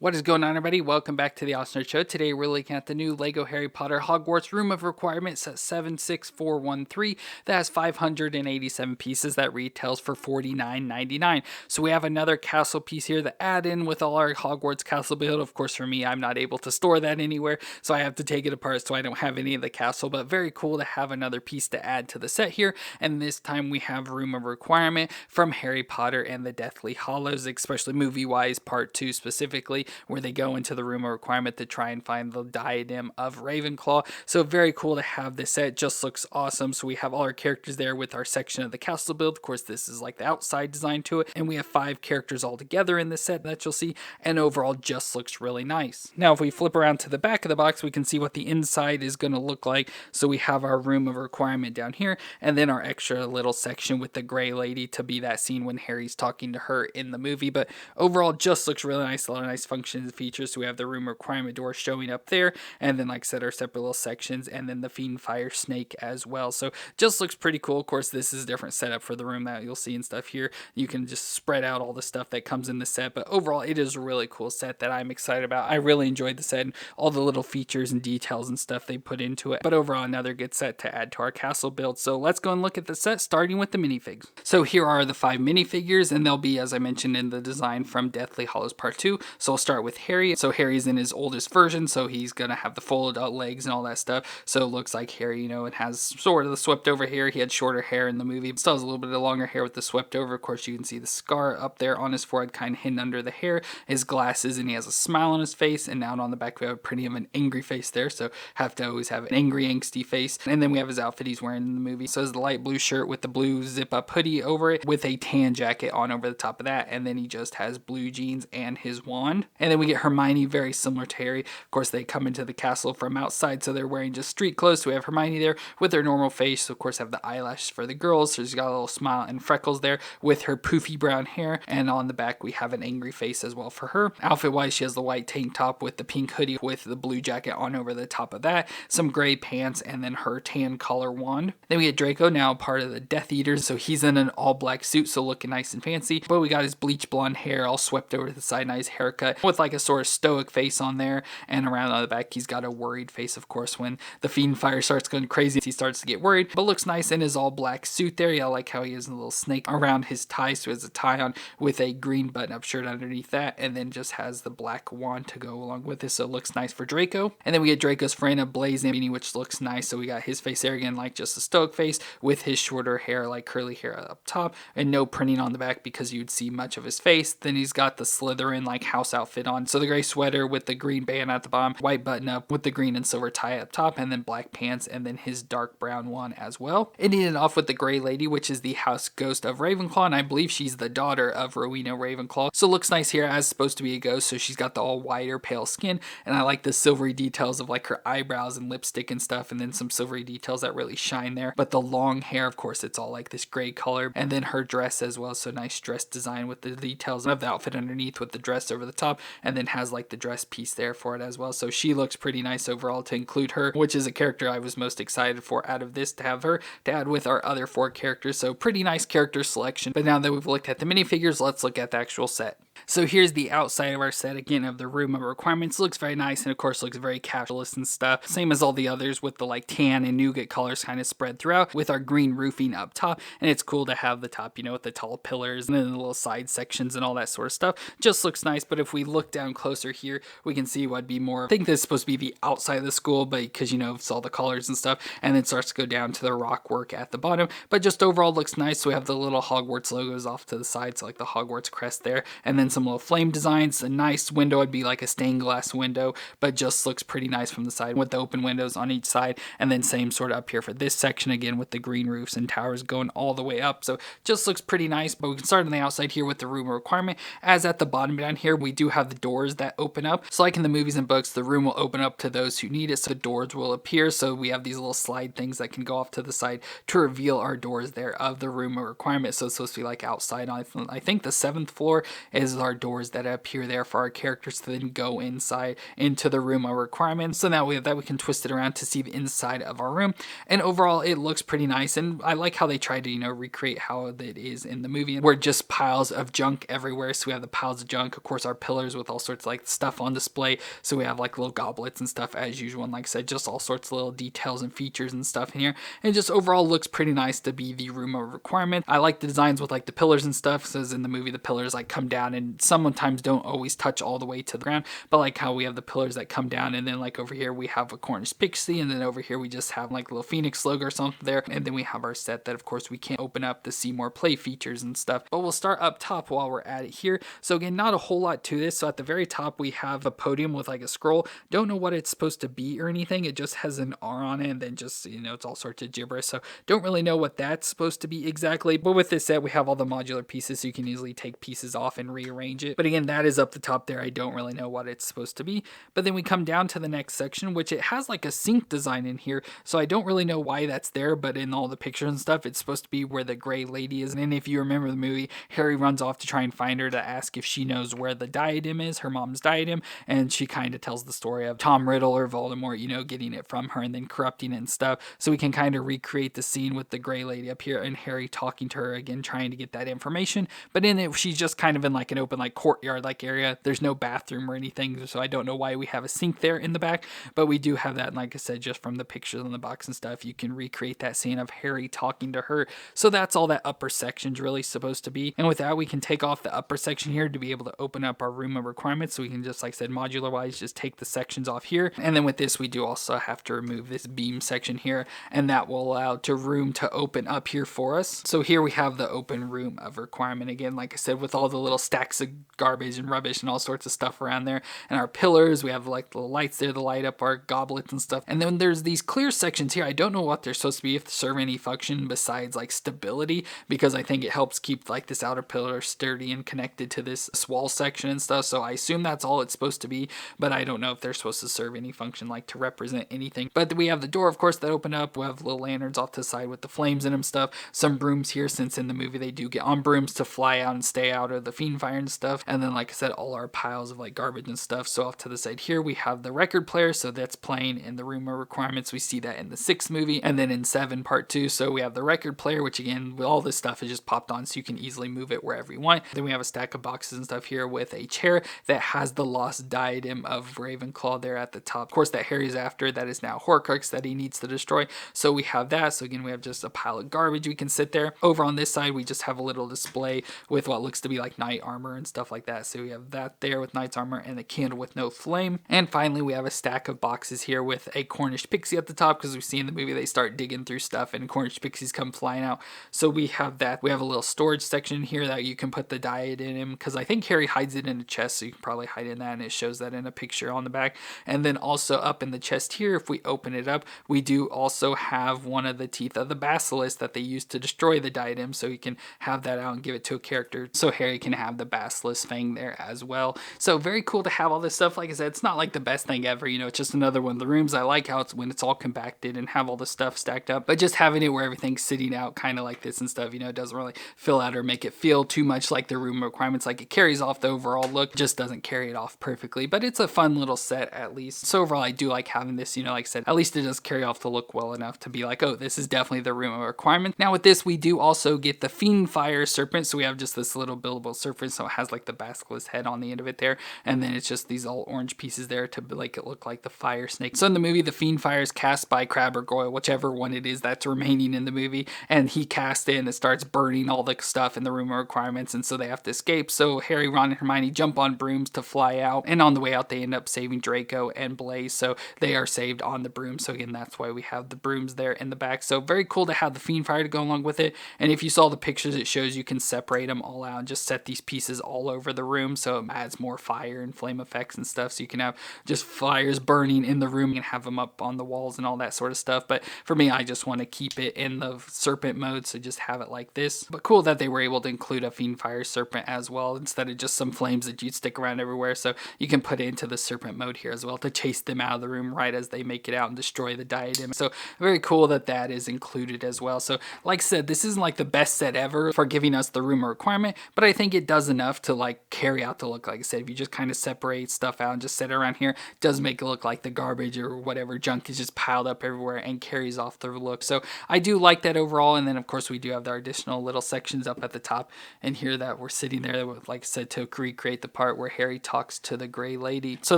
What is going on, everybody? Welcome back to the Awesome Nerd Show. Today we're looking at the new LEGO Harry Potter Hogwarts Room of Requirement set 76413 that has 587 pieces that retails for $49.99. So we have another castle piece here to add in with all our Hogwarts castle build. Of course, for me, I'm not able to store that anywhere, so I have to take it apart so I don't have any of the castle, but very cool to have another piece to add to the set here. And this time we have Room of Requirement from Harry Potter and the Deathly Hallows, especially movie-wise, part 2 specifically, where they go into the Room of Requirement to try and find the diadem of Ravenclaw. So very cool to have this set. Just looks awesome. So we have all our characters there with our section of the castle build. Of course, this is like the outside design to it, and we have 5 characters all together in this set that you'll see, and overall just looks really nice. Now if we flip around to the back of the box, we can see what the inside is going to look like. So we have our Room of Requirement down here, and then our extra little section with the gray lady to be that scene when Harry's talking to her in the movie. But overall just looks really nice. A lot of nice functions and features. So we have the Room Requirement door showing up there, and then like I said, our separate little sections, and then the Fiendfire snake as well. So just looks pretty cool. Of course, this is a different setup for the room that you'll see and stuff here. You can just spread out all the stuff that comes in the set, but overall it is a really cool set that I'm excited about. I really enjoyed the set and all the little features and details and stuff they put into it. But overall, another good set to add to our castle build. So let's go and look at the set, starting with the minifigs. So here are the 5 minifigures, and they'll be, as I mentioned, in the design from Deathly Hallows Part 2. So I'll start with Harry. So Harry's in his oldest version, so he's gonna have the folded out legs and all that stuff. So it looks like Harry, it has sort of the swept over hair. He had shorter hair in the movie, but still has a little bit of longer hair with the swept over. Of course, you can see the scar up there on his forehead, kind of hidden under the hair, his glasses, and he has a smile on his face. And out on the back, we have pretty of an angry face there, so have to always have an angry, angsty face. And then we have his outfit he's wearing in the movie. So it's the light blue shirt with the blue zip-up hoodie over it, with a tan jacket on over the top of that, and then he just has blue jeans and his wand. And then we get Hermione, very similar to Harry. Of course, they come into the castle from outside, so they're wearing just street clothes. So we have Hermione there with her normal face. So of course, have the eyelashes for the girls. So she's got a little smile and freckles there with her poofy brown hair. And on the back, we have an angry face as well for her. Outfit-wise, she has the white tank top with the pink hoodie with the blue jacket on over the top of that, some gray pants, and then her tan collar wand. Then we get Draco, now part of the Death Eaters. So he's in an all-black suit, so looking nice and fancy. But we got his bleach blonde hair all swept over to the side, nice haircut with like a sort of stoic face on there, and around on the back he's got a worried face. Of course, when the Fiendfire starts going crazy, he starts to get worried, but looks nice in his all black suit there. Yeah, I like how he has a little snake around his tie, so he has a tie on with a green button up shirt underneath that, and then just has the black wand to go along with it, so it looks nice for Draco. And then we get Draco's friend, a blazing beanie, which looks nice. So we got his face there again, like just a stoic face with his shorter hair, like curly hair up top, and no printing on the back because you'd see much of his face. Then he's got the Slytherin like house outfit on, so the gray sweater with the green band at the bottom, white button up with the green and silver tie up top, and then black pants, and then his dark brown one as well. Ending it off with the gray lady, which is the house ghost of Ravenclaw, and I believe she's the daughter of Rowena Ravenclaw. So looks nice here as supposed to be a ghost, so she's got the all whiter pale skin, and I like the silvery details of like her eyebrows and lipstick and stuff, and then some silvery details that really shine there. But the long hair, of course, it's all like this gray color, and then her dress as well, so nice dress design with the details of the outfit underneath with the dress over the top, and then has like the dress piece there for it as well. So she looks pretty nice overall to include her, which is a character I was most excited for out of this, to have her to add with our other 4 characters. So pretty nice character selection. But now that we've looked at the minifigures, let's look at the actual set. So here's the outside of our set again of the Room of Requirements. Looks very nice, and of course looks very casualist and stuff. Same as all the others with the like tan and nougat colors kind of spread throughout with our green roofing up top. And it's cool to have the top, with the tall pillars and then the little side sections and all that sort of stuff. Just looks nice. But if we look down closer here, we can see what'd be more, I think this is supposed to be the outside of the school, but because it's all the colors and stuff, and then starts to go down to the rock work at the bottom. But just overall looks nice. So we have the little Hogwarts logos off to the side, so like the Hogwarts crest there, and then some little flame designs. A nice window would be like a stained glass window, but just looks pretty nice from the side with the open windows on each side. And then same sort of up here for this section again with the green roofs and towers going all the way up. So just looks pretty nice. But we can start on the outside here with the Room of Requirement, as at the bottom down here we do have the doors that open up. So like in the movies and books, the room will open up to those who need it, so the doors will appear. So we have these little slide things that can go off to the side to reveal our doors there of the Room of Requirement. So it's supposed to be like outside on, I think the 7th floor is our doors that appear there for our characters to then go inside into the Room of Requirement. So now we can twist it around to see the inside of our room. And overall it looks pretty nice, and I like how they tried to recreate how it is in the movie, where just piles of junk everywhere. So we have the piles of junk. Of course, our pillars counters with all sorts of like stuff on display. So we have like little goblets and stuff as usual, and like I said, just all sorts of little details and features and stuff in here. And just overall looks pretty nice to be the room of requirement. I like the designs with like the pillars and stuff. So as in the movie, the pillars like come down and sometimes don't always touch all the way to the ground, but like how we have the pillars that come down, and then like over here we have a Cornish pixie, and then over here we just have like a little phoenix logo or something there, and then we have our set that of course we can't open up to see more play features and stuff. But we'll start up top while we're at it here. So again, not a whole lot to this. So at the very top we have a podium with like a scroll. Don't know what it's supposed to be or anything. It just has an R on it, and then just, you know, it's all sorts of gibberish. So don't really know what that's supposed to be exactly. But with this set we have all the modular pieces, so you can easily take pieces off and rearrange it. But again, that is up the top there. I don't really know what it's supposed to be. But then we come down to the next section, which it has like a sink design in here. So I don't really know why that's there, but in all the pictures and stuff, it's supposed to be where the gray lady is. And if you remember the movie, Harry runs off to try and find her to ask if she knows where the diadem is, her mom's diadem. And she kind of tells the story of Tom Riddle or Voldemort, you know, getting it from her and then corrupting it and stuff. So we can kind of recreate the scene with the gray lady up here and Harry talking to her again, trying to get that information. But in it, she's just kind of in like an open like courtyard like area. There's no bathroom or anything, so I don't know why we have a sink there in the back, but we do have that. And like I said, just from the pictures on the box and stuff, you can recreate that scene of Harry talking to her. So that's all that upper section's really supposed to be. And with that, we can take off the upper section here to be able to open up our room of requirements. So we can just, like I said, modular wise, just take the sections off here. And then with this, we do also have to remove this beam section here, and that will allow room to open up here for us. So here we have the open room of requirement again, like I said, with all the little stacks of garbage and rubbish and all sorts of stuff around there, and our pillars. We have like the lights there to light up our goblets and stuff. And then there's these clear sections here. I don't know what they're supposed to be, if they serve any function besides like stability, because I think it helps keep like this outer pillar sturdy and connected to this wall section and stuff. So I assume that's all it's supposed to be, but I don't know if they're supposed to serve any function like to represent anything. But we have the door, of course, that open up. We have little lanterns off to the side with the flames in them stuff. Some brooms here, since in the movie they do get on brooms to fly out and stay out of the fiend fire and stuff. And then like I said, all our piles of like garbage and stuff. So off to the side here we have the record player, so that's playing in the room of requirements. We see that in the 6th movie, and then in 7 part 2. So we have the record player, which again, all this stuff is just popped on, so you can easily move it wherever you want. Then we have a stack of boxes and stuff here with a chair that has the lost diadem of Ravenclaw there at the top, of course, that Harry's after, that is now Horcrux that he needs to destroy. So we have that. So again, we have just a pile of garbage we can sit there. Over on this side, we just have a little display with what looks to be like knight armor and stuff like that. So we have that there with knight's armor and a candle with no flame. And finally, we have a stack of boxes here with a Cornish pixie at the top, because we see in the movie they start digging through stuff and Cornish pixies come flying out. So we have that. We have a little storage section here that you can put the diadem in, because I think Harry hides it in a chest, so you can probably hide in that, and it shows that in a picture on the back. And then also up in the chest here, if we open it up, we do also have one of the teeth of the basilisk that they used to destroy the diadem, so you can have that out and give it to a character, so Harry can have the basilisk fang there as well. So very cool to have all this stuff. Like I said, it's not like the best thing ever, you know, it's just another one of the rooms. I like how it's when it's all compacted and have all the stuff stacked up, but just having it where everything's sitting out kind of like this and stuff, you know, it doesn't really fill out or make it feel too much like the room requirements. Like, it carries off the overall look, just doesn't carry it off perfectly, but it's a fun little set at least. So overall, I do like having this, you know, like I said, at least it does carry off the look well enough to be like, oh, this is definitely the room requirement. Now with this, we do also get the fiend fire serpent. So we have just this little buildable serpent, so it has like the basilisk head on the end of it there, and then it's just these all orange pieces there to like it look like the fire snake. So in the movie, the fiend fire is cast by Crabbe or Goyle, whichever one it is that's remaining in the movie, and he casts it and it starts burning all the stuff in the room of requirements, and so they have to escape. So Harry, Ron, and Hermione jump on brooms to fly out, and on the way out they end up saving Draco and Blaise, so they are saved on the broom. So again, that's why we have the brooms there in the back. So very cool to have the fiend fire to go along with it. And if you saw the pictures, it shows you can separate them all out and just set these pieces all over the room, so it adds more fire and flame effects and stuff, so you can have just fires burning in the room and have them up on the walls and all that sort of stuff. But for me, I just want to keep it in the serpent mode, so just have it like this. But cool that they were able to include a fiend fire serpent as well, instead of just some flames that you'd stick around everywhere. So you can put it into the serpent mode here as well to chase them out of the room right as they make it out and destroy the diadem. So very cool that that is included as well. So like I said, this isn't like the best set ever for giving us the room requirement, but I think it does enough to like carry out the look. Like I said, if you just kind of separate stuff out and just set it around here, it does make it look like the garbage or whatever junk is just piled up everywhere and carries off the look. So I do like that overall. And then of course we do have our additional little sections up at the top and here that we're sitting there, like I said, to recreate the part where Harry talks to the Grey Lady. So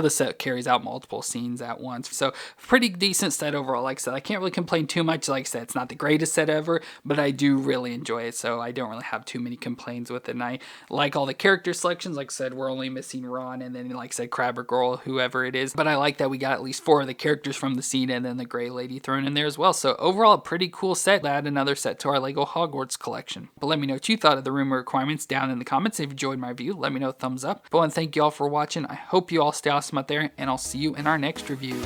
the set carries out multiple scenes at once. So pretty decent set overall. Like I said, I can't really complain too much. Like I said, it's not the greatest set ever, but I do really enjoy it. So I don't really have too many complaints with it. And I like all the character selections. Like I said, we're only missing Ron and then, like I said, Crabbe or Goyle, whoever it is. But I like that we got at least 4 of the characters from the scene and then the Grey Lady thrown in there as well. So overall, a pretty cool set. Add another set to our LEGO Hogwarts collection. But let me know what you thought of the room of requirements down in the comments. If you enjoyed my review, let me know, thumbs up. But I want to thank you all for watching. I hope you all stay awesome out there, and I'll see you in our next review.